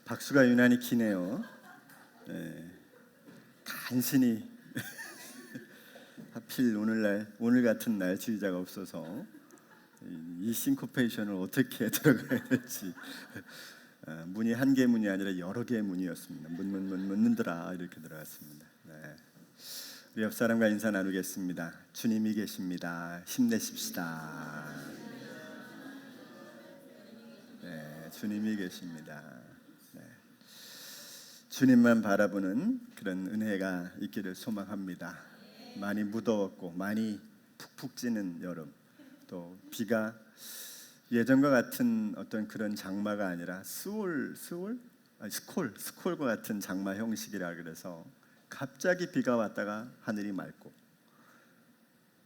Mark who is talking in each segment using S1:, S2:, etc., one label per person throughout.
S1: 박수가 유난히 기네요. 네, 간신히 하필 오늘 같은 날 지휘자가 없어서 이 싱코페이션을 어떻게 들어가야 될지 문이 한 개 문이 아니라 여러 개의 문이었습니다. 묻는더라 이렇게 들어갔습니다. 네. 우리 옆 사람과 인사 나누겠습니다. 주님이 계십니다. 힘내십시다. 네, 주님이 계십니다. 네. 주님만 바라보는 그런 은혜가 있기를 소망합니다. 많이 무더웠고 많이 푹푹 찌는 여름, 또 비가 예전과 같은 어떤 그런 장마가 아니라 스콜과 같은 장마 형식이라 그래서 갑자기 비가 왔다가 하늘이 맑고,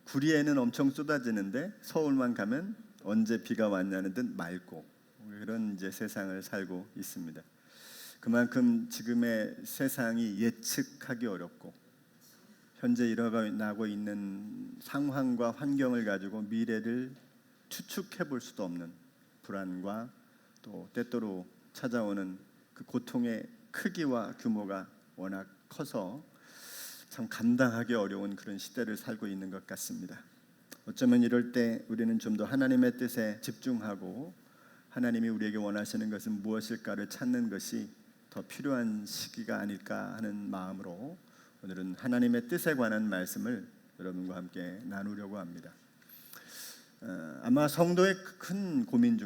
S1: 구리에는 엄청 쏟아지는데 서울만 가면 언제 비가 왔냐는 듯 맑고, 그런 이제 세상을 살고 있습니다. 그만큼 지금의 세상이 예측하기 어렵고, 현재 일어나고 있는 상황과 환경을 가지고 미래를 추측해 볼 수도 없는 불안과 또 때때로 찾아오는 그 고통의 크기와 규모가 워낙 커서 참 감당하기 어려운 그런 시대를 살고 있는 것 같습니다. 어쩌면 이럴 때 우리는 좀 더 하나님의 뜻에 집중하고 하나님이 우리에게 원하시는 것은 무엇일까를 찾는 것이 더 필요한 시기가 아닐까 하는 마음으로 오늘은 하나님의 뜻에 관한 말씀을 여러분과 함께 나누려고 합니다. 아마 성도의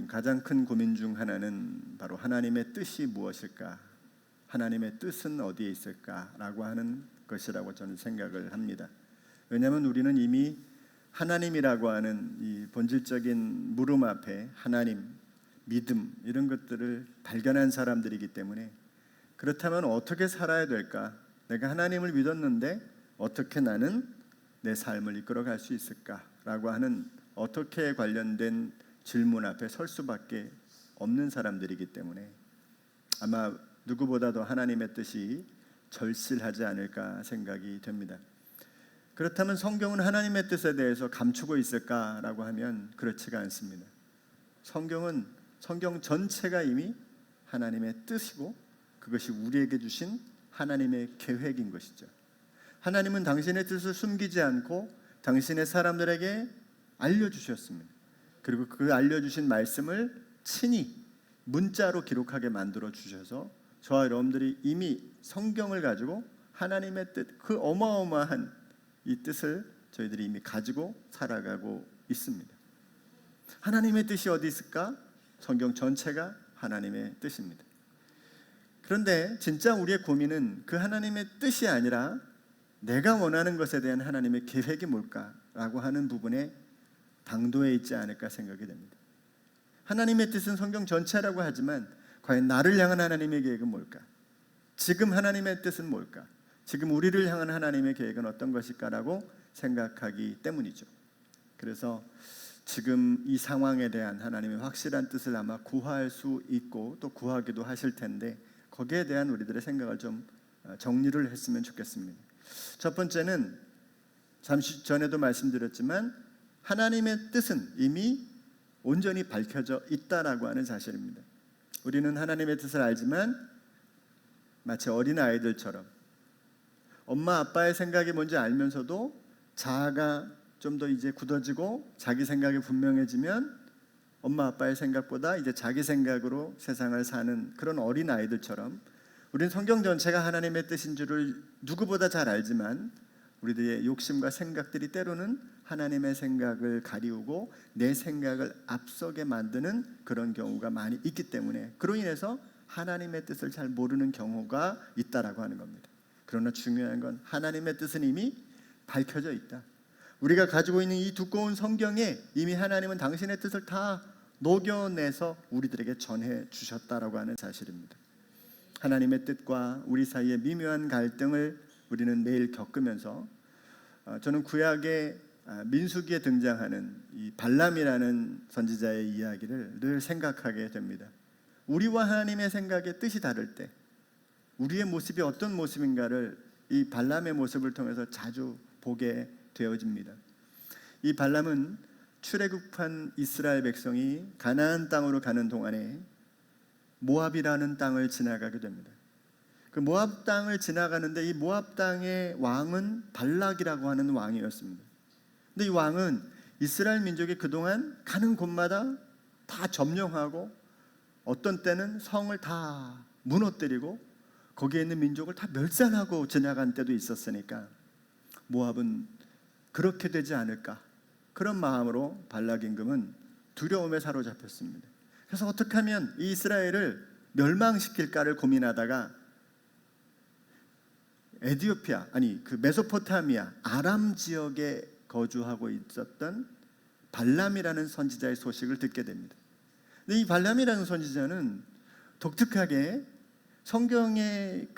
S1: 가장 큰 고민 중 하나는 바로 하나님의 뜻이 무엇일까, 하나님의 뜻은 어디에 있을까라고 하는 것이라고 저는 생각을 합니다. 왜냐하면 우리는 이미 하나님이라고 하는 이 본질적인 물음 앞에 하나님, 믿음 이런 것들을 발견한 사람들이기 때문에, 그렇다면 어떻게 살아야 될까? 내가 하나님을 믿었는데 어떻게 나는 내 삶을 이끌어갈 수 있을까라고 하는 어떻게 관련된 질문 앞에 설 수밖에 없는 사람들이기 때문에 아마 누구보다도 하나님의 뜻이 절실하지 않을까 생각이 됩니다. 그렇다면 성경은 하나님의 뜻에 대해서 감추고 있을까라고 하면 그렇지가 않습니다. 성경 전체가 이미 하나님의 뜻이고 그것이 우리에게 주신 하나님의 계획인 것이죠. 하나님은 당신의 뜻을 숨기지 않고 당신의 사람들에게 알려주셨습니다. 그리고 그 알려주신 말씀을 친히 문자로 기록하게 만들어 주셔서 저와 여러분들이 이미 성경을 가지고 하나님의 뜻, 그 어마어마한 이 뜻을 저희들이 이미 가지고 살아가고 있습니다. 하나님의 뜻이 어디 있을까? 성경 전체가 하나님의 뜻입니다. 그런데 진짜 우리의 고민은 그 하나님의 뜻이 아니라 내가 원하는 것에 대한 하나님의 계획이 뭘까라고 하는 부분에 당도해 있지 않을까 생각이 됩니다. 하나님의 뜻은 성경 전체라고 하지만 과연 나를 향한 하나님의 계획은 뭘까? 지금 하나님의 뜻은 뭘까? 지금 우리를 향한 하나님의 계획은 어떤 것일까라고 생각하기 때문이죠. 그래서 지금 이 상황에 대한 하나님의 확실한 뜻을 아마 구할 수 있고 또 구하기도 하실 텐데, 거기에 대한 우리들의 생각을 좀 정리를 했으면 좋겠습니다. 첫 번째는 잠시 전에도 말씀드렸지만 하나님의 뜻은 이미 온전히 밝혀져 있다라고 하는 사실입니다. 우리는 하나님의 뜻을 알지만 마치 어린아이들처럼 엄마 아빠의 생각이 뭔지 알면서도 자아가 좀 더 이제 굳어지고 자기 생각이 분명해지면 엄마 아빠의 생각보다 이제 자기 생각으로 세상을 사는 그런 어린아이들처럼 우리는 성경 전체가 하나님의 뜻인 줄을 누구보다 잘 알지만 우리들의 욕심과 생각들이 때로는 하나님의 생각을 가리우고 내 생각을 앞서게 만드는 그런 경우가 많이 있기 때문에, 그로 인해서 하나님의 뜻을 잘 모르는 경우가 있다라고 하는 겁니다. 그러나 중요한 건 하나님의 뜻은 이미 밝혀져 있다. 우리가 가지고 있는 이 두꺼운 성경에 이미 하나님은 당신의 뜻을 다 녹여내서 우리들에게 전해 주셨다라고 하는 사실입니다. 하나님의 뜻과 우리 사이의 미묘한 갈등을 우리는 매일 겪으면서 저는 구약의 민수기에 등장하는 이 발람이라는 선지자의 이야기를 늘 생각하게 됩니다. 우리와 하나님의 생각의 뜻이 다를 때 우리의 모습이 어떤 모습인가를 이 발람의 모습을 통해서 자주 보게 되어집니다. 이 발람은 출애굽한 이스라엘 백성이 가나안 땅으로 가는 동안에 모압이라는 땅을 지나가게 됩니다. 그 모압 땅을 지나가는데 이 모압 땅의 왕은 발락이라고 하는 왕이었습니다. 근데 이 왕은 이스라엘 민족이 그동안 가는 곳마다 다 점령하고 어떤 때는 성을 다 무너뜨리고 거기에 있는 민족을 다 멸살하고 지나간 때도 있었으니까 모압은 그렇게 되지 않을까, 그런 마음으로 발락 임금은 두려움에 사로잡혔습니다. 그래서 어떻게 하면 이 이스라엘을 멸망시킬까를 고민하다가 에디오피아, 그 메소포타미아 아람 지역에 거주하고 있었던 발람이라는 선지자의 소식을 듣게 됩니다. 근데 이 발람이라는 선지자는 독특하게 성경의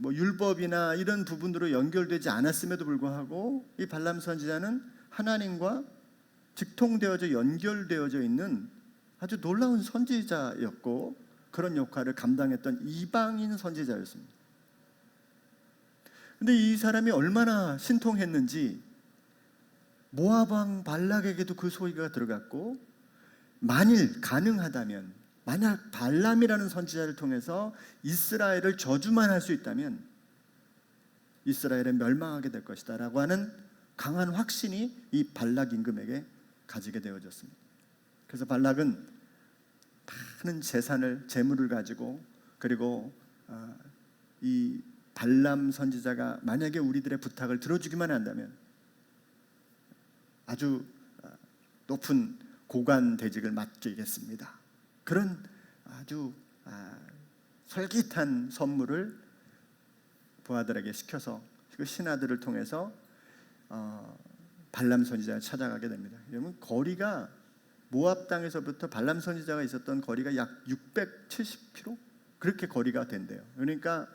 S1: 율법이나 이런 부분으로 연결되지 않았음에도 불구하고 이 발람 선지자는 하나님과 직통되어져 연결되어져 있는 아주 놀라운 선지자였고 그런 역할을 감당했던 이방인 선지자였습니다. 근데 이 사람이 얼마나 신통했는지 모압 왕 발락에게도 그 소리가 들어갔고, 만일 가능하다면, 만약 발람이라는 선지자를 통해서 이스라엘을 저주만 할 수 있다면 이스라엘은 멸망하게 될 것이다 라고 하는 강한 확신이 이 발락 임금에게 가지게 되어졌습니다. 그래서 발락은 많은 재물을 가지고, 그리고 이 발람 선지자가 만약에 우리들의 부탁을 들어주기만 한다면 아주 높은 고관 대직을 맡기겠습니다, 그런 아주 솔깃한 선물을 부하들에게 시켜서 그 신하들을 통해서 발람 선지자를 찾아가게 됩니다. 여러분, 거리가 모압 땅에서부터 발람 선지자가 있었던 거리가 약 670km, 그렇게 거리가 된대요. 그러니까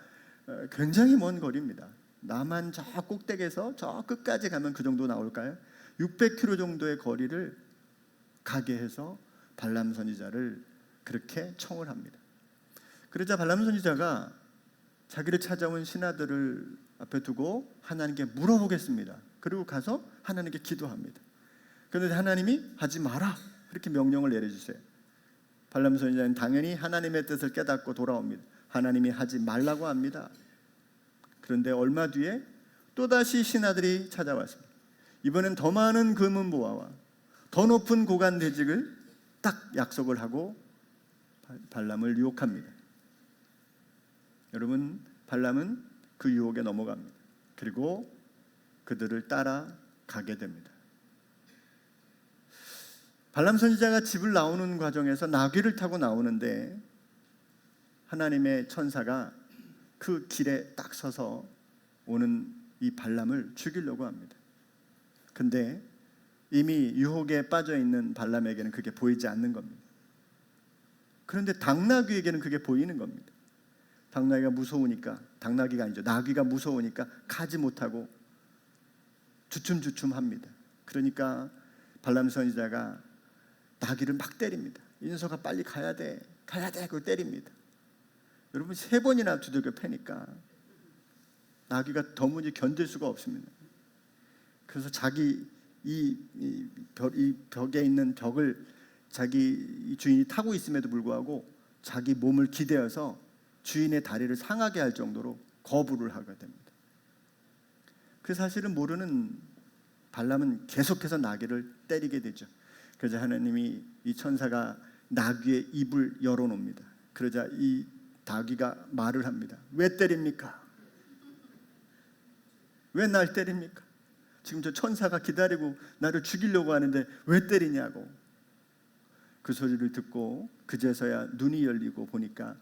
S1: 굉장히 먼 거리입니다. 남한 저 꼭대기에서 저 끝까지 가면 그 정도 나올까요? 600km 정도의 거리를 가게 해서 발람 선지자를 그렇게 청을 합니다. 그러자 발람 선지자가 자기를 찾아온 신하들을 앞에 두고 하나님께 물어보겠습니다. 그리고 가서 하나님께 기도합니다. 그런데 하나님이 하지 마라, 이렇게 명령을 내려주세요. 발람 선지자는 당연히 하나님의 뜻을 깨닫고 돌아옵니다. 하나님이 하지 말라고 합니다. 그런데 얼마 뒤에 또다시 신하들이 찾아왔습니다. 이번엔 더 많은 금은보화와 더 높은 고관 대직을 딱 약속을 하고 발람을 유혹합니다. 여러분, 발람은 그 유혹에 넘어갑니다. 그리고 그들을 따라 가게 됩니다. 발람 선지자가 집을 나오는 과정에서 나귀를 타고 나오는데 하나님의 천사가 그 길에 딱 서서 오는 이 발람을 죽이려고 합니다. 근데 이미 유혹에 빠져 있는 발람에게는 그게 보이지 않는 겁니다. 그런데 당나귀에게는 그게 보이는 겁니다. 당나귀가 무서우니까, 당나귀가 아니죠, 나귀가 무서우니까 가지 못하고 주춤주춤합니다. 그러니까 발람 선지자가 나귀를 막 때립니다. 이 녀석아 빨리 가야 돼, 가야 돼, 그걸 때립니다. 여러분, 3번이나 두들겨 패니까 나귀가 도무지 견딜 수가 없습니다. 그래서 자기 이 벽에 있는 벽을 자기 주인이 타고 있음에도 불구하고 자기 몸을 기대어서 주인의 다리를 상하게 할 정도로 거부를 하게 됩니다. 그 사실을 모르는 발람은 계속해서 나귀를 때리게 되죠. 그러자 하나님이, 이 천사가 나귀의 입을 열어놓습니다. 그러자 이 나귀가 말을 합니다. 왜 때립니까? 왜 날 때립니까? 지금 저 천사가 기다리고 나를 죽이려고 하는데 왜 때리냐고. 그 소리를 듣고 그제서야 눈이 열리고 보니까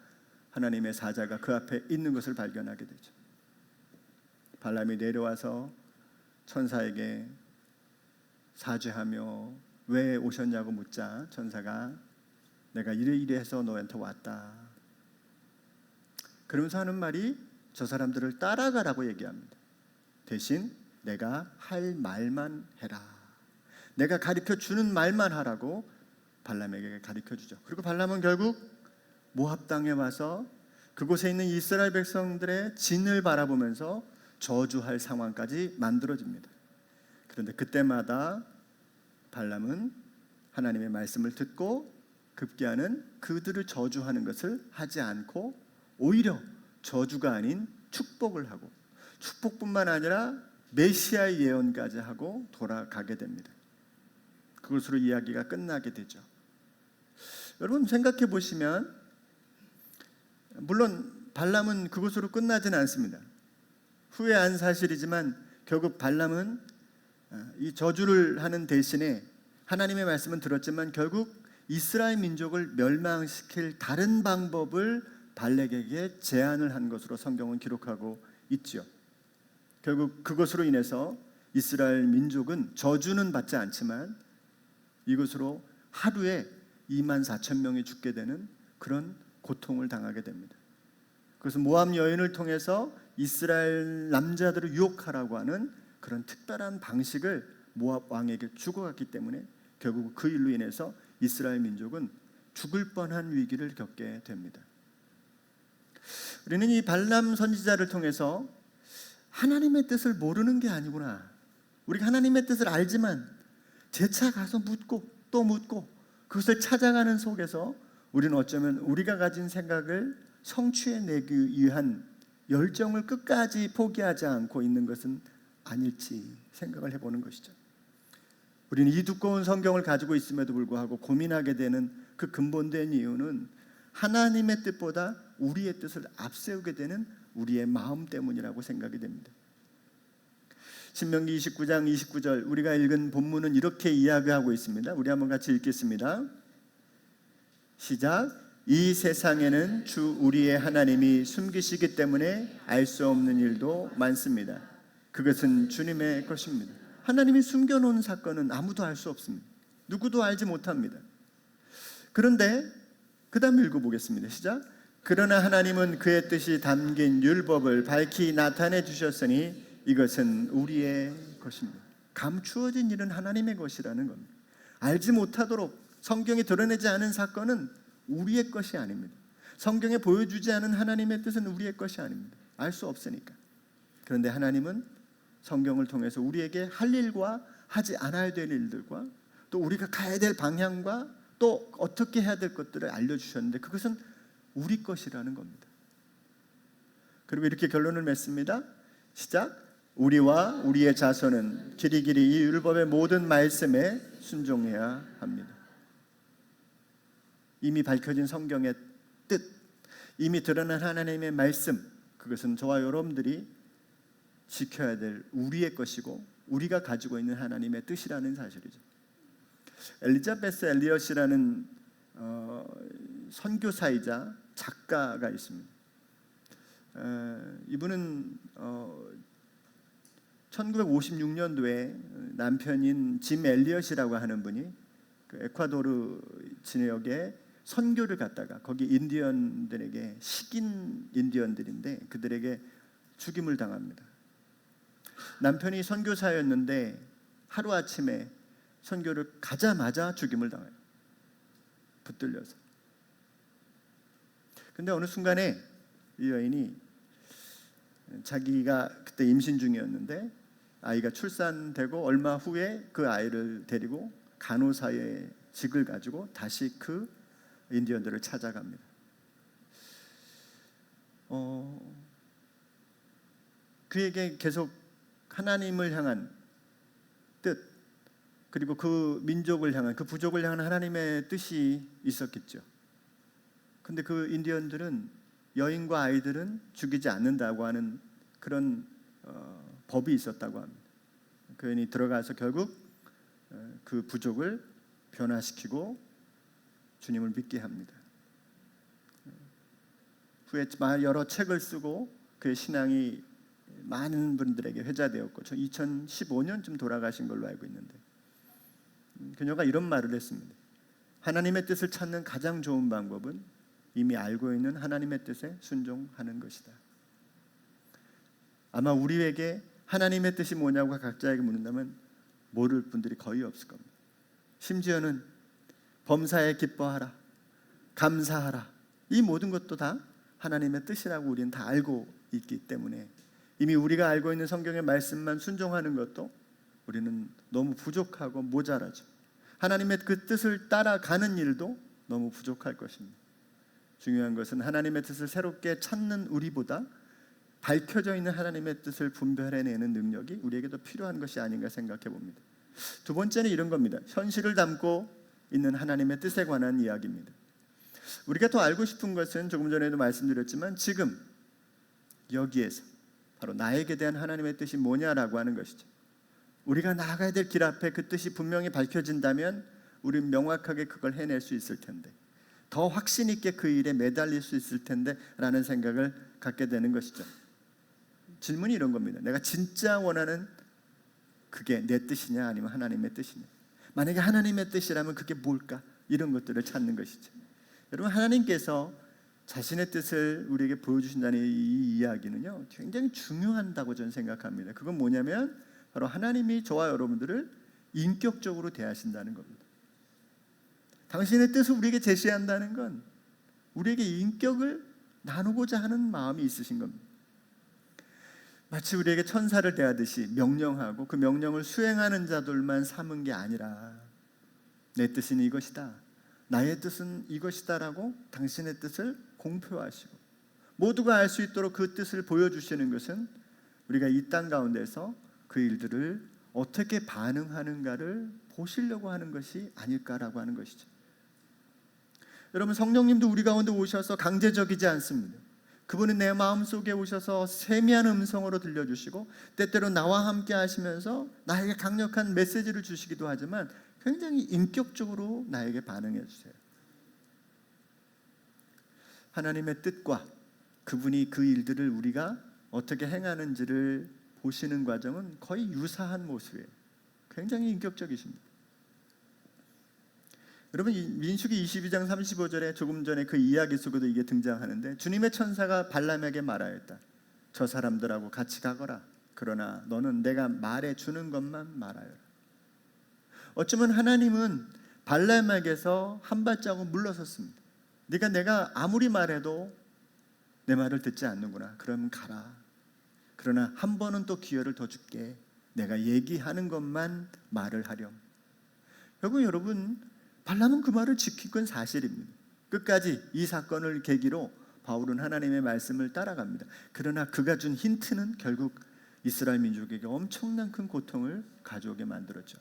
S1: 하나님의 사자가 그 앞에 있는 것을 발견하게 되죠. 발람이 내려와서 천사에게 사죄하며 왜 오셨냐고 묻자 천사가 내가 이래 해서 너한테 왔다. 그러면서 하는 말이 저 사람들을 따라가라고 얘기합니다. 대신 내가 할 말만 해라. 내가 가르쳐주는 말만 하라고 발람에게 가르쳐주죠. 그리고 발람은 결국 모압 땅에 와서 그곳에 있는 이스라엘 백성들의 진을 바라보면서 저주할 상황까지 만들어집니다. 그런데 그때마다 발람은 하나님의 말씀을 듣고 급기야는 그들을 저주하는 것을 하지 않고 오히려 저주가 아닌 축복을 하고, 축복뿐만 아니라 메시아의 예언까지 하고 돌아가게 됩니다. 그것으로 이야기가 끝나게 되죠. 여러분 생각해 보시면, 물론 발람은 그것으로 끝나지는 않습니다. 후회한 사실이지만 결국 발람은 이 저주를 하는 대신에 하나님의 말씀은 들었지만 결국 이스라엘 민족을 멸망시킬 다른 방법을 발락에게 제안을 한 것으로 성경은 기록하고 있죠. 결국 그것으로 인해서 이스라엘 민족은 저주는 받지 않지만 이것으로 하루에 24,000명이 죽게 되는 그런 고통을 당하게 됩니다. 그래서 모압 여인을 통해서 이스라엘 남자들을 유혹하라고 하는 그런 특별한 방식을 모압 왕에게 주고 갔기 때문에 결국 그 일로 인해서 이스라엘 민족은 죽을 뻔한 위기를 겪게 됩니다. 우리는 이 발람 선지자를 통해서 하나님의 뜻을 모르는 게 아니구나, 우리가 하나님의 뜻을 알지만 재차 가서 묻고 또 묻고 그것을 찾아가는 속에서 우리는 어쩌면 우리가 가진 생각을 성취해내기 위한 열정을 끝까지 포기하지 않고 있는 것은 아닐지 생각을 해보는 것이죠. 우리는 이 두꺼운 성경을 가지고 있음에도 불구하고 고민하게 되는 그 근본된 이유는 하나님의 뜻보다 우리의 뜻을 앞세우게 되는 우리의 마음 때문이라고 생각이 됩니다. 신명기 29장 29절 우리가 읽은 본문은 이렇게 이야기하고 있습니다. 우리 한번 같이 읽겠습니다. 시작. 이 세상에는 주 우리의 하나님이 숨기시기 때문에 알 수 없는 일도 많습니다. 그것은 주님의 것입니다. 하나님이 숨겨놓은 사건은 아무도 알 수 없습니다. 누구도 알지 못합니다. 그런데 그 다음 읽어보겠습니다. 시작. 그러나 하나님은 그의 뜻이 담긴 율법을 밝히 나타내 주셨으니 이것은 우리의 것입니다. 감추어진 일은 하나님의 것이라는 겁니다. 알지 못하도록 성경에 드러내지 않은 사건은 우리의 것이 아닙니다. 성경에 보여주지 않은 하나님의 뜻은 우리의 것이 아닙니다. 알 수 없으니까. 그런데 하나님은 성경을 통해서 우리에게 할 일과 하지 않아야 될 일들과 또 우리가 가야 될 방향과 또 어떻게 해야 될 것들을 알려주셨는데 그것은 우리 것이라는 겁니다. 그리고 이렇게 결론을 맺습니다. 시작. 우리와 우리의 자손은 길이길이 이 율법의 모든 말씀에 순종해야 합니다. 이미 밝혀진 성경의 뜻, 이미 드러난 하나님의 말씀, 그것은 저와 여러분들이 지켜야 될 우리의 것이고 우리가 가지고 있는 하나님의 뜻이라는 사실이죠. 엘리자베스 엘리엇이라는 선교사이자 작가가 있습니다. 이분은 1956년도에 남편인 짐 엘리엇이라고 하는 분이 그 에콰도르 지역에 선교를 갔다가 거기 인디언들에게, 식인 인디언들인데 그들에게 죽임을 당합니다. 남편이 선교사였는데 하루아침에 선교를 가자마자 죽임을 당해요. 붙들려서. 근데 어느 순간에 이 여인이 자기가 그때 임신 중이었는데 아이가 출산되고 얼마 후에 그 아이를 데리고 간호사의 직을 가지고 다시 그 인디언들을 찾아갑니다. 그에게 계속 하나님을 향한 뜻, 그리고 그 민족을 향한, 그 부족을 향한 하나님의 뜻이 있었겠죠. 근데 그 인디언들은 여인과 아이들은 죽이지 않는다고 하는 그런 법이 있었다고 합니다. 그 여인이 들어가서 결국 그 부족을 변화시키고 주님을 믿게 합니다. 후에 여러 책을 쓰고 그의 신앙이 많은 분들에게 회자되었고 2015년쯤 돌아가신 걸로 알고 있는데 그녀가 이런 말을 했습니다. 하나님의 뜻을 찾는 가장 좋은 방법은 이미 알고 있는 하나님의 뜻에 순종하는 것이다. 아마 우리에게 하나님의 뜻이 뭐냐고 각자에게 묻는다면 모를 분들이 거의 없을 겁니다. 심지어는 범사에 기뻐하라, 감사하라, 이 모든 것도 다 하나님의 뜻이라고 우리는 다 알고 있기 때문에 이미 우리가 알고 있는 성경의 말씀만 순종하는 것도 우리는 너무 부족하고 모자라죠. 하나님의 그 뜻을 따라가는 일도 너무 부족할 것입니다. 중요한 것은 하나님의 뜻을 새롭게 찾는 우리보다 밝혀져 있는 하나님의 뜻을 분별해내는 능력이 우리에게도 필요한 것이 아닌가 생각해 봅니다. 두 번째는 이런 겁니다. 현실을 담고 있는 하나님의 뜻에 관한 이야기입니다. 우리가 더 알고 싶은 것은 조금 전에도 말씀드렸지만 지금 여기에서 바로 나에게 대한 하나님의 뜻이 뭐냐라고 하는 것이죠. 우리가 나아가야 될 길 앞에 그 뜻이 분명히 밝혀진다면 우리는 명확하게 그걸 해낼 수 있을 텐데, 더 확신 있게 그 일에 매달릴 수 있을 텐데 라는 생각을 갖게 되는 것이죠. 질문이 이런 겁니다. 내가 진짜 원하는 그게 내 뜻이냐 아니면 하나님의 뜻이냐. 만약에 하나님의 뜻이라면 그게 뭘까? 이런 것들을 찾는 것이죠. 여러분, 하나님께서 자신의 뜻을 우리에게 보여주신다는 이 이야기는요, 굉장히 중요하다고 저는 생각합니다. 그건 뭐냐면 바로 하나님이 저와 여러분들을 인격적으로 대하신다는 겁니다. 당신의 뜻을 우리에게 제시한다는 건 우리에게 인격을 나누고자 하는 마음이 있으신 겁니다. 마치 우리에게 천사를 대하듯이 명령하고 그 명령을 수행하는 자들만 삼은 게 아니라 내 뜻은 이것이다, 나의 뜻은 이것이다 라고 당신의 뜻을 공표하시고 모두가 알 수 있도록 그 뜻을 보여주시는 것은 우리가 이 땅 가운데서 그 일들을 어떻게 반응하는가를 보시려고 하는 것이 아닐까라고 하는 것이죠. 여러분, 성령님도 우리 가운데 오셔서 강제적이지 않습니다. 그분은 내 마음속에 오셔서 세미한 음성으로 들려주시고 때때로 나와 함께 하시면서 나에게 강력한 메시지를 주시기도 하지만 굉장히 인격적으로 나에게 반응해 주세요. 하나님의 뜻과 그분이 그 일들을 우리가 어떻게 행하는지를 보시는 과정은 거의 유사한 모습이에요. 굉장히 인격적이십니다. 여러분, 민수기 22장 35절에 조금 전에 그 이야기 속에도 이게 등장하는데, 주님의 천사가 발람에게 말하였다. 저 사람들하고 같이 가거라. 그러나 너는 내가 말해주는 것만 말하여라. 어쩌면 하나님은 발람에게서 한 발자국 물러섰습니다. 내가 아무리 말해도 내 말을 듣지 않는구나. 그럼 가라. 그러나 한 번은 또 기회를 더 줄게. 내가 얘기하는 것만 말을 하렴. 결국 여러분, 발람은 그 말을 지킨 건 사실입니다. 끝까지 이 사건을 계기로 바울은 하나님의 말씀을 따라갑니다. 그러나 그가 준 힌트는 결국 이스라엘 민족에게 엄청난 큰 고통을 가져오게 만들었죠.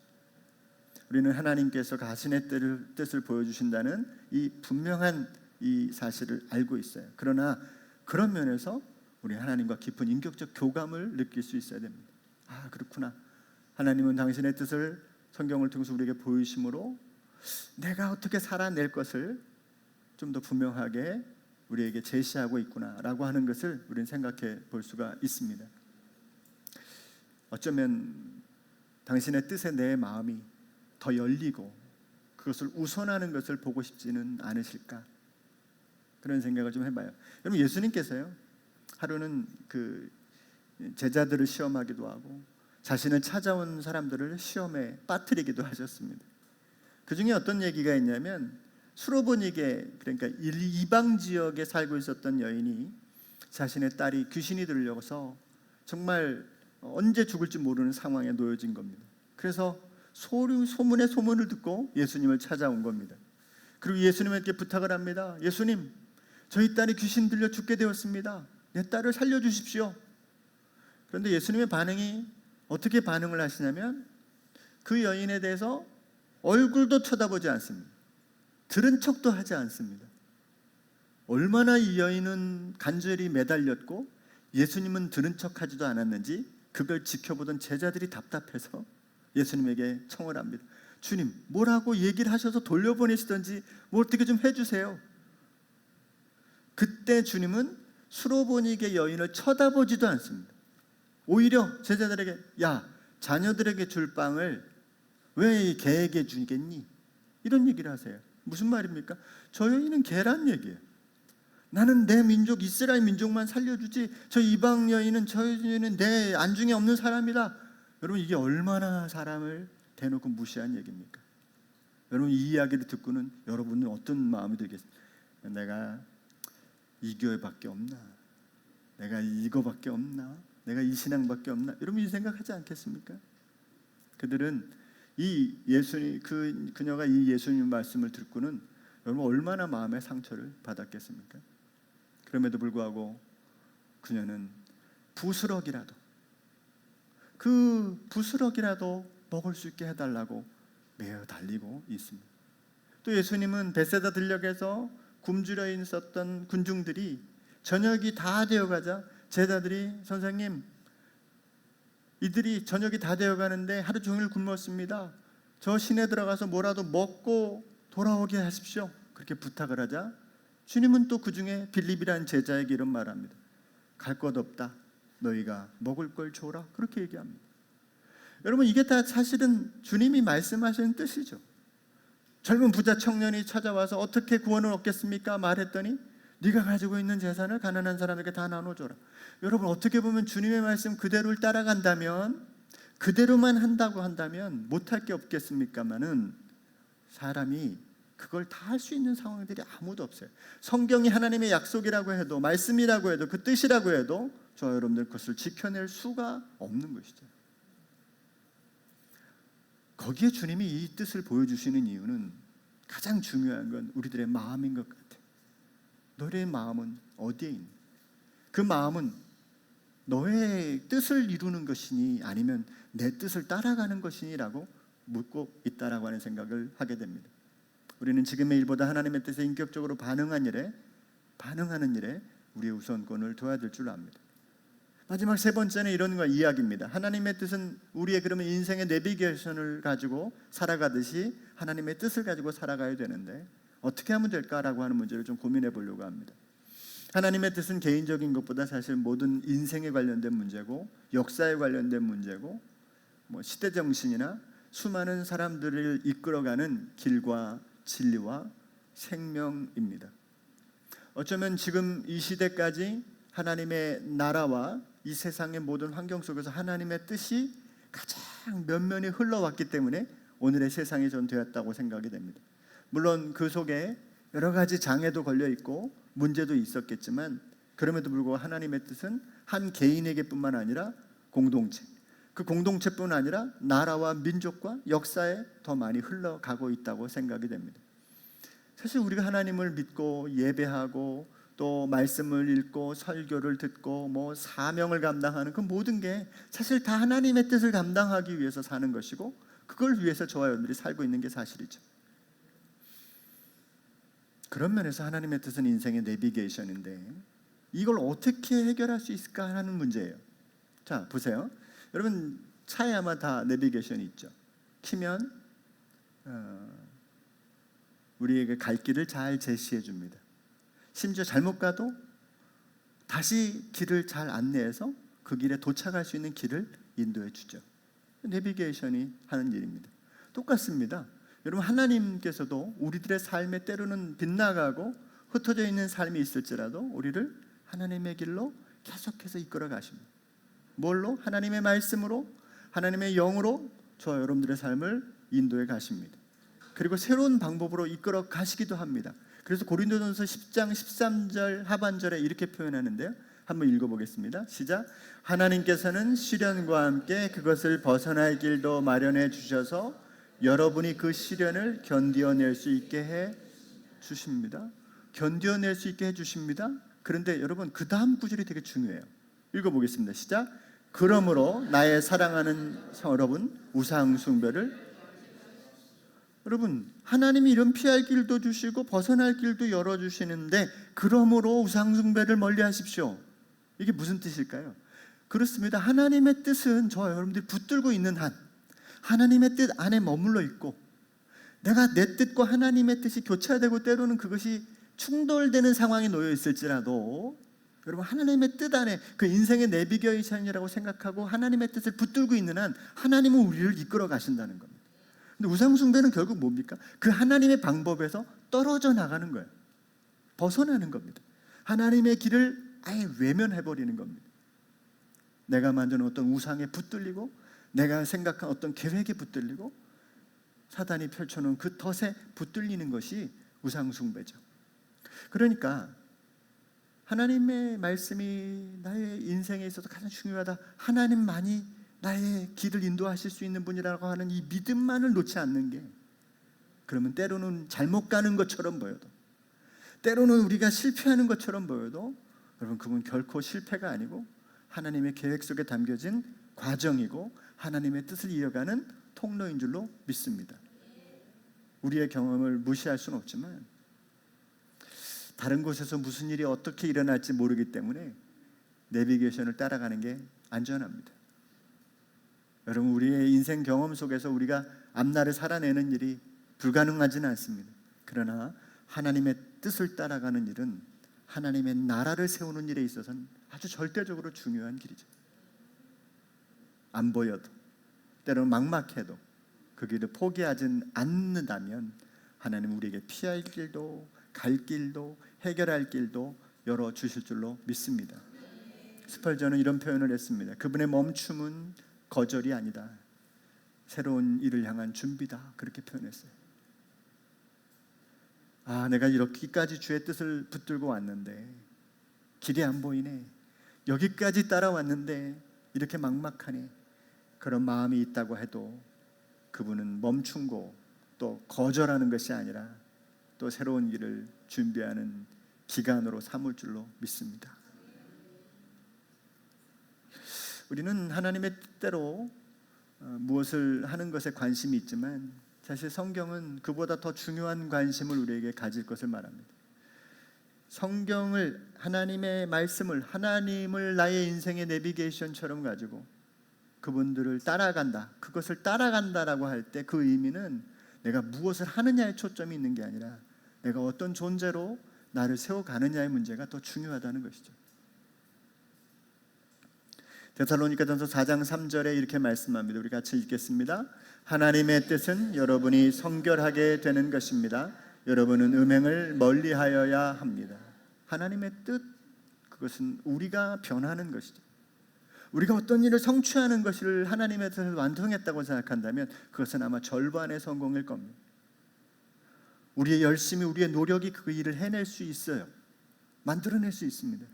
S1: 우리는 하나님께서 자신의 뜻을 보여주신다는 이 분명한 이 사실을 알고 있어요. 그러나 그런 면에서 우리 하나님과 깊은 인격적 교감을 느낄 수 있어야 됩니다. 아, 그렇구나. 하나님은 당신의 뜻을 성경을 통해서 우리에게 보이심으로 내가 어떻게 살아낼 것을 좀 더 분명하게 우리에게 제시하고 있구나라고 하는 것을 우리는 생각해 볼 수가 있습니다. 어쩌면 당신의 뜻에 내 마음이 더 열리고 그것을 우선하는 것을 보고 싶지는 않으실까? 그런 생각을 좀 해봐요. 여러분, 예수님께서요, 하루는 그 제자들을 시험하기도 하고 자신을 찾아온 사람들을 시험에 빠뜨리기도 하셨습니다. 그 중에 어떤 얘기가 있냐면, 수로보니게, 그러니까 이방 지역에 살고 있었던 여인이 자신의 딸이 귀신이 들려서 정말 언제 죽을지 모르는 상황에 놓여진 겁니다. 그래서 소문에 소문을 듣고 예수님을 찾아온 겁니다. 그리고 예수님께 부탁을 합니다. 예수님, 저희 딸이 귀신 들려 죽게 되었습니다. 내 딸을 살려주십시오. 그런데 예수님의 반응이 어떻게 반응을 하시냐면, 그 여인에 대해서 얼굴도 쳐다보지 않습니다. 들은 척도 하지 않습니다. 얼마나 이 여인은 간절히 매달렸고 예수님은 들은 척하지도 않았는지 그걸 지켜보던 제자들이 답답해서 예수님에게 청을 합니다. 주님, 뭐라고 얘기를 하셔서 돌려보내시던지 뭐 어떻게 좀 해주세요. 그때 주님은 수로보니게 여인을 쳐다보지도 않습니다. 오히려 제자들에게, 야, 자녀들에게 줄 빵을 왜 개에게 주겠니? 이런 얘기를 하세요. 무슨 말입니까? 저 여인은 개란 얘기예요. 나는 내 민족 이스라엘 민족만 살려주지 저 이방 여인은, 저 여인은 내 안중에 없는 사람이다. 여러분, 이게 얼마나 사람을 대놓고 무시한 얘기입니까? 여러분, 이 이야기를 듣고는 여러분은 어떤 마음이 들겠습니까? 내가 이 교회밖에 없나? 내가 이거밖에 없나? 내가 이 신앙밖에 없나? 여러분, 이 생각하지 않겠습니까? 그들은 이 예수님, 그녀가 이 예수님 말씀을 듣고는 여러분 얼마나 마음의 상처를 받았겠습니까? 그럼에도 불구하고 그녀는 부스럭이라도 먹을 수 있게 해달라고 매어 달리고 있습니다. 또 예수님은 베세다 들녘에서 굶주려 있었던 군중들이 저녁이 다 되어가자 제자들이 선생님, 이들이 저녁이 다 되어가는데 하루 종일 굶었습니다. 저 시내 들어가서 뭐라도 먹고 돌아오게 하십시오. 그렇게 부탁을 하자 주님은 또 그 중에 빌립이라는 제자에게 이런 말합니다. 갈 것 없다. 너희가 먹을 걸 줘라. 그렇게 얘기합니다. 여러분 이게 다 사실은 주님이 말씀하시는 뜻이죠. 젊은 부자 청년이 찾아와서 어떻게 구원을 얻겠습니까? 말했더니 네가 가지고 있는 재산을 가난한 사람에게 다 나눠줘라. 여러분 어떻게 보면 주님의 말씀 그대로를 따라간다면, 그대로만 한다고 한다면 못할 게 없겠습니까마는 사람이 그걸 다 할 수 있는 상황들이 아무도 없어요. 성경이 하나님의 약속이라고 해도, 말씀이라고 해도, 그 뜻이라고 해도 저 여러분들 그것을 지켜낼 수가 없는 것이죠. 거기에 주님이 이 뜻을 보여주시는 이유는 가장 중요한 건 우리들의 마음인 것 같아요. 너의 마음은 어디에 있니? 그 마음은 너의 뜻을 이루는 것이니 아니면 내 뜻을 따라가는 것이니라고 묻고 있다라고 하는 생각을 하게 됩니다. 우리는 지금의 일보다 하나님의 뜻에 인격적으로 반응하는 일에 우리의 우선권을 둬야 될 줄 압니다. 마지막 세 번째는 이런 이야기입니다. 하나님의 뜻은 우리의 그러면 인생의 내비게이션을 가지고 살아가듯이 하나님의 뜻을 가지고 살아가야 되는데 어떻게 하면 될까라고 하는 문제를 좀 고민해 보려고 합니다. 하나님의 뜻은 개인적인 것보다 사실 모든 인생에 관련된 문제고 역사에 관련된 문제고 시대 정신이나 수많은 사람들을 이끌어가는 길과 진리와 생명입니다. 어쩌면 지금 이 시대까지 하나님의 나라와 이 세상의 모든 환경 속에서 하나님의 뜻이 가장 면면히 흘러왔기 때문에 오늘의 세상이 전 되었다고 생각이 됩니다. 물론 그 속에 여러 가지 장애도 걸려 있고 문제도 있었겠지만 그럼에도 불구하고 하나님의 뜻은 한 개인에게뿐만 아니라 공동체, 그 공동체뿐 아니라 나라와 민족과 역사에 더 많이 흘러가고 있다고 생각이 됩니다. 사실 우리가 하나님을 믿고 예배하고 또 말씀을 읽고 설교를 듣고 사명을 감당하는 그 모든 게 사실 다 하나님의 뜻을 감당하기 위해서 사는 것이고 그걸 위해서 저와 여러분들이 살고 있는 게 사실이죠. 그런 면에서 하나님의 뜻은 인생의 내비게이션인데 이걸 어떻게 해결할 수 있을까 하는 문제예요. 자, 보세요. 여러분 차에 아마 다 내비게이션이 있죠. 키면 우리에게 갈 길을 잘 제시해 줍니다. 심지어 잘못 가도 다시 길을 잘 안내해서 그 길에 도착할 수 있는 길을 인도해 주죠. 내비게이션이 하는 일입니다. 똑같습니다. 여러분 하나님께서도 우리들의 삶에 때로는 빗나가고 흩어져 있는 삶이 있을지라도 우리를 하나님의 길로 계속해서 이끌어 가십니다. 뭘로? 하나님의 말씀으로, 하나님의 영으로 저와 여러분들의 삶을 인도해 가십니다. 그리고 새로운 방법으로 이끌어 가시기도 합니다. 그래서 고린도전서 10장 13절 하반절에 이렇게 표현하는데요. 한번 읽어보겠습니다. 시작. 하나님께서는 시련과 함께 그것을 벗어날 길도 마련해 주셔서 여러분이 그 시련을 견디어낼 수 있게 해 주십니다. 견디어낼 수 있게 해 주십니다. 그런데 여러분 그 다음 구절이 되게 중요해요. 읽어보겠습니다. 시작. 그러므로 나의 사랑하는 여러분 우상 숭배를 여러분 하나님이 이런 피할 길도 주시고 벗어날 길도 열어주시는데 그러므로 우상 숭배를 멀리하십시오. 이게 무슨 뜻일까요? 그렇습니다. 하나님의 뜻은 저와 여러분들이 붙들고 있는 한 하나님의 뜻 안에 머물러 있고 내가 내 뜻과 하나님의 뜻이 교차되고 때로는 그것이 충돌되는 상황이 놓여 있을지라도 여러분 하나님의 뜻 안에 그 인생의 내비게이션이라고 생각하고 하나님의 뜻을 붙들고 있는 한 하나님은 우리를 이끌어 가신다는 겁니다. 근데 우상숭배는 결국 뭡니까? 그 하나님의 방법에서 떨어져 나가는 거예요. 벗어나는 겁니다. 하나님의 길을 아예 외면해버리는 겁니다. 내가 만든 어떤 우상에 붙들리고 내가 생각한 어떤 계획에 붙들리고 사단이 펼쳐놓은 그 덫에 붙들리는 것이 우상숭배죠. 그러니까 하나님의 말씀이 나의 인생에 있어서 가장 중요하다. 하나님만이 나의 길을 인도하실 수 있는 분이라고 하는 이 믿음만을 놓지 않는 게 그러면 때로는 잘못 가는 것처럼 보여도, 때로는 우리가 실패하는 것처럼 보여도, 여러분 그건 결코 실패가 아니고 하나님의 계획 속에 담겨진 과정이고 하나님의 뜻을 이어가는 통로인 줄로 믿습니다. 우리의 경험을 무시할 수는 없지만 다른 곳에서 무슨 일이 어떻게 일어날지 모르기 때문에 내비게이션을 따라가는 게 안전합니다. 여러분, 우리의 인생 경험 속에서 우리가 앞날을 살아내는 일이 불가능하지는 않습니다. 그러나 하나님의 뜻을 따라가는 일은 하나님의 나라를 세우는 일에 있어서는 아주 절대적으로 중요한 길이죠. 안 보여도, 때로는 막막해도 그 길을 포기하진 않는다면 하나님 우리에게 피할 길도 갈 길도 해결할 길도 열어주실 줄로 믿습니다. 스펄전은 이런 표현을 했습니다. 그분의 멈춤은 거절이 아니다, 새로운 일을 향한 준비다, 그렇게 표현했어요. 내가 이렇게까지 주의 뜻을 붙들고 왔는데 길이 안 보이네, 여기까지 따라왔는데 이렇게 막막하네, 그런 마음이 있다고 해도 그분은 멈춘고 또 거절하는 것이 아니라 또 새로운 길을 준비하는 기간으로 삼을 줄로 믿습니다. 우리는 하나님의 뜻대로 무엇을 하는 것에 관심이 있지만 사실 성경은 그보다 더 중요한 관심을 우리에게 가질 것을 말합니다. 성경을, 하나님의 말씀을, 하나님을 나의 인생의 내비게이션처럼 가지고 그분들을 따라간다, 그것을 따라간다라고 할 때 그 의미는 내가 무엇을 하느냐에 초점이 있는 게 아니라 내가 어떤 존재로 나를 세워가느냐의 문제가 더 중요하다는 것이죠. 데살로니가전서 4장 3절에 이렇게 말씀합니다. 우리 같이 읽겠습니다. 하나님의 뜻은 여러분이 성결하게 되는 것입니다. 여러분은 음행을 멀리하여야 합니다. 하나님의 뜻, 그것은 우리가 변하는 것이죠. 우리가 어떤 일을 성취하는 것을 하나님의 뜻을 완성했다고 생각한다면 그것은 아마 절반의 성공일 겁니다. 우리의 열심이, 우리의 노력이 그 일을 해낼 수 있어요. 만들어낼 수 있습니다.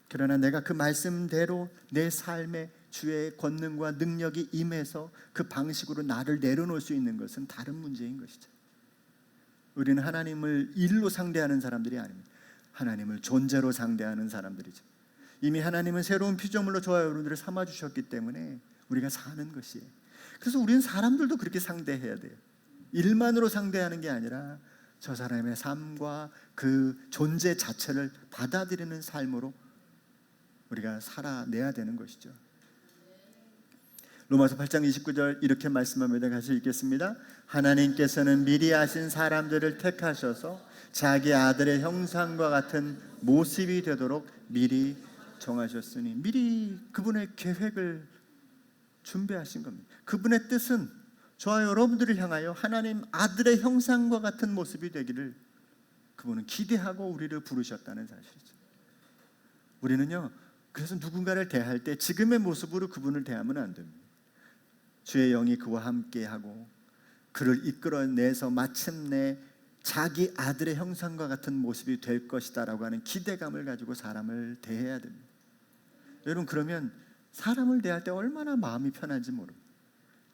S1: 그러나 내가 그 말씀대로 내 삶에 주의 권능과 능력이 임해서 그 방식으로 나를 내려놓을 수 있는 것은 다른 문제인 것이죠. 우리는 하나님을 일로 상대하는 사람들이 아닙니다. 하나님을 존재로 상대하는 사람들이죠. 이미 하나님은 새로운 피조물로 저와 여러분들을 삼아주셨기 때문에 우리가 사는 것이에요. 그래서 우리는 사람들도 그렇게 상대해야 돼요. 일만으로 상대하는 게 아니라 저 사람의 삶과 그 존재 자체를 받아들이는 삶으로 우리가 살아내야 되는 것이죠. 로마서 8장 29절 이렇게 말씀합니다. 같이 읽겠습니다. 하나님께서는 미리 아신 사람들을 택하셔서 자기 아들의 형상과 같은 모습이 되도록 미리 정하셨으니, 미리 그분의 계획을 준비하신 겁니다. 그분의 뜻은 저와 여러분들을 향하여 하나님 아들의 형상과 같은 모습이 되기를 그분은 기대하고 우리를 부르셨다는 사실이죠. 우리는요, 그래서 누군가를 대할 때 지금의 모습으로 그분을 대하면 안 됩니다. 주의 영이 그와 함께하고 그를 이끌어내서 마침내 자기 아들의 형상과 같은 모습이 될 것이다 라고 하는 기대감을 가지고 사람을 대해야 됩니다. 여러분, 그러면 사람을 대할 때 얼마나 마음이 편한지 모릅니다.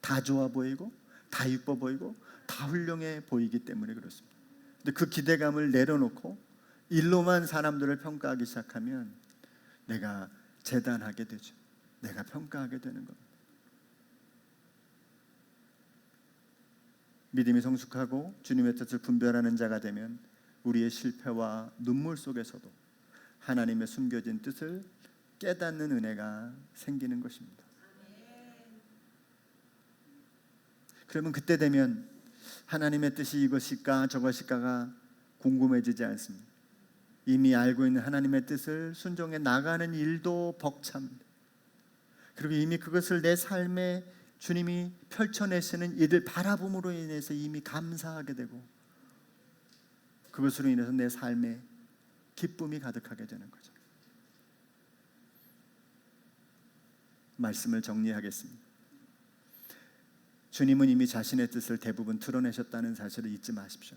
S1: 다 좋아 보이고 다 이뻐 보이고 다 훌륭해 보이기 때문에 그렇습니다. 근데 그 기대감을 내려놓고 일로만 사람들을 평가하기 시작하면 내가 재단하게 되죠. 내가 평가하게 되는 겁니다. 믿음이 성숙하고 주님의 뜻을 분별하는 자가 되면 우리의 실패와 눈물 속에서도 하나님의 숨겨진 뜻을 깨닫는 은혜가 생기는 것입니다. 그러면 그때 되면 하나님의 뜻이 이것일까 저것일까가 궁금해지지 않습니다. 이미 알고 있는 하나님의 뜻을 순종해 나가는 일도 벅찹니다. 그리고 이미 그것을 내 삶에 주님이 펼쳐내시는 이를 바라봄으로 인해서 이미 감사하게 되고 그것으로 인해서 내 삶에 기쁨이 가득하게 되는 거죠. 말씀을 정리하겠습니다. 주님은 이미 자신의 뜻을 대부분 드러내셨다는 사실을 잊지 마십시오.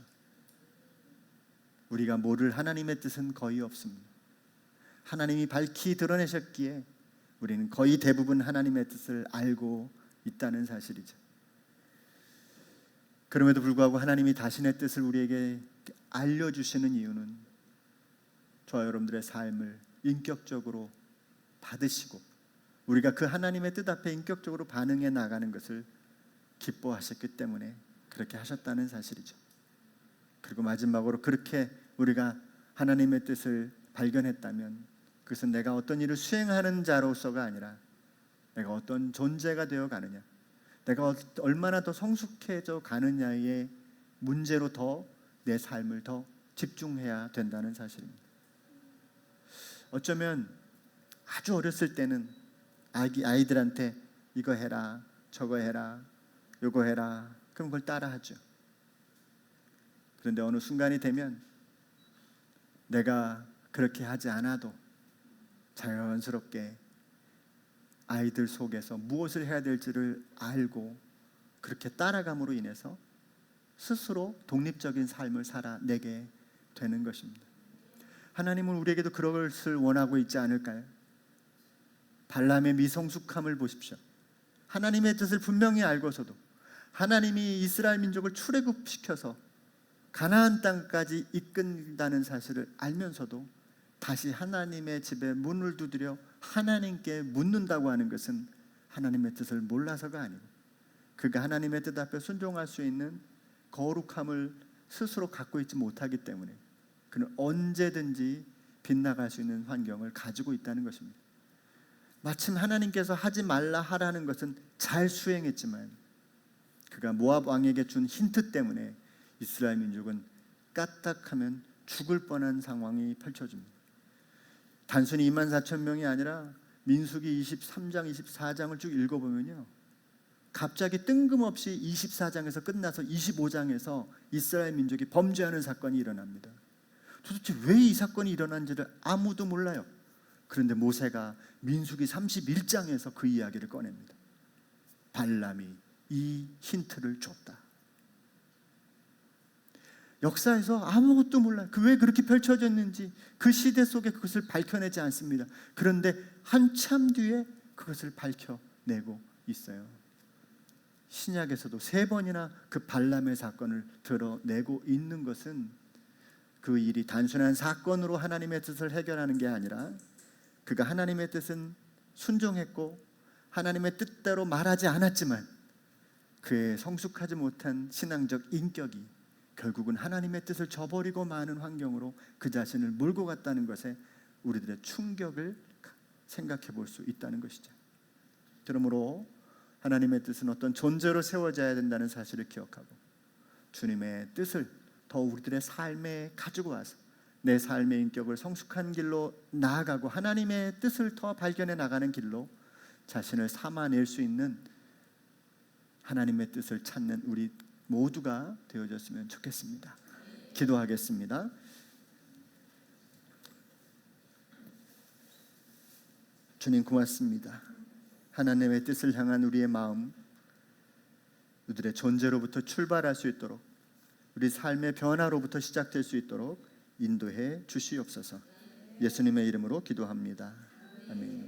S1: 우리가 모를 하나님의 뜻은 거의 없습니다. 하나님이 밝히 드러내셨기에 우리는 거의 대부분 하나님의 뜻을 알고 있다는 사실이죠. 그럼에도 불구하고 하나님이 자신의 뜻을 우리에게 알려주시는 이유는 저와 여러분들의 삶을 인격적으로 받으시고 우리가 그 하나님의 뜻 앞에 인격적으로 반응해 나가는 것을 기뻐하셨기 때문에 그렇게 하셨다는 사실이죠. 그리고 마지막으로 그렇게 우리가 하나님의 뜻을 발견했다면 그것은 내가 어떤 일을 수행하는 자로서가 아니라 내가 어떤 존재가 되어 가느냐, 내가 얼마나 더 성숙해져 가느냐의 문제로 더 내 삶을 더 집중해야 된다는 사실입니다. 어쩌면 아주 어렸을 때는 아이들한테 이거 해라, 저거 해라, 요거 해라, 그럼 그걸 따라하죠. 그런데 어느 순간이 되면 내가 그렇게 하지 않아도 자연스럽게 아이들 속에서 무엇을 해야 될지를 알고 그렇게 따라감으로 인해서 스스로 독립적인 삶을 살아내게 되는 것입니다. 하나님은 우리에게도 그럴 것을 원하고 있지 않을까요? 발람의 미성숙함을 보십시오. 하나님의 뜻을 분명히 알고서도 하나님이 이스라엘 민족을 출애굽시켜서 가나안 땅까지 이끈다는 사실을 알면서도 다시 하나님의 집에 문을 두드려 하나님께 묻는다고 하는 것은 하나님의 뜻을 몰라서가 아니고 그가 하나님의 뜻 앞에 순종할 수 있는 거룩함을 스스로 갖고 있지 못하기 때문에 그는 언제든지 빗나갈 수 있는 환경을 가지고 있다는 것입니다. 마침 하나님께서 하지 말라 하라는 것은 잘 수행했지만 그가 모압 왕에게 준 힌트 때문에 이스라엘 민족은 까딱하면 죽을 뻔한 상황이 펼쳐집니다. 단순히 24,000명이 아니라 민수기 23장, 24장을 쭉 읽어보면요, 갑자기 뜬금없이 24장에서 끝나서 25장에서 이스라엘 민족이 범죄하는 사건이 일어납니다. 도대체 왜 이 사건이 일어난지를 아무도 몰라요. 그런데 모세가 민수기 31장에서 그 이야기를 꺼냅니다. 발람이 이 힌트를 줬다. 역사에서 아무것도 몰라요. 왜 그렇게 펼쳐졌는지 그 시대 속에 그것을 밝혀내지 않습니다. 그런데 한참 뒤에 그것을 밝혀내고 있어요. 신약에서도 3번이나 그 발람의 사건을 드러내고 있는 것은 그 일이 단순한 사건으로 하나님의 뜻을 해결하는 게 아니라 그가 하나님의 뜻은 순종했고 하나님의 뜻대로 말하지 않았지만 그의 성숙하지 못한 신앙적 인격이 결국은 하나님의 뜻을 저버리고 마는 환경으로 그 자신을 몰고 갔다는 것에 우리들의 충격을 생각해 볼 수 있다는 것이죠. 그러므로 하나님의 뜻은 어떤 존재로 세워져야 된다는 사실을 기억하고 주님의 뜻을 더 우리들의 삶에 가지고 와서 내 삶의 인격을 성숙한 길로 나아가고 하나님의 뜻을 더 발견해 나가는 길로 자신을 삼아낼 수 있는 하나님의 뜻을 찾는 우리 모두가 되어졌으면 좋겠습니다. 기도하겠습니다. 주님 고맙습니다. 하나님의 뜻을 향한 우리의 마음, 우리들의 존재로부터 출발할 수 있도록 우리 삶의 변화로부터 시작될 수 있도록 인도해 주시옵소서. 예수님의 이름으로 기도합니다. 아멘.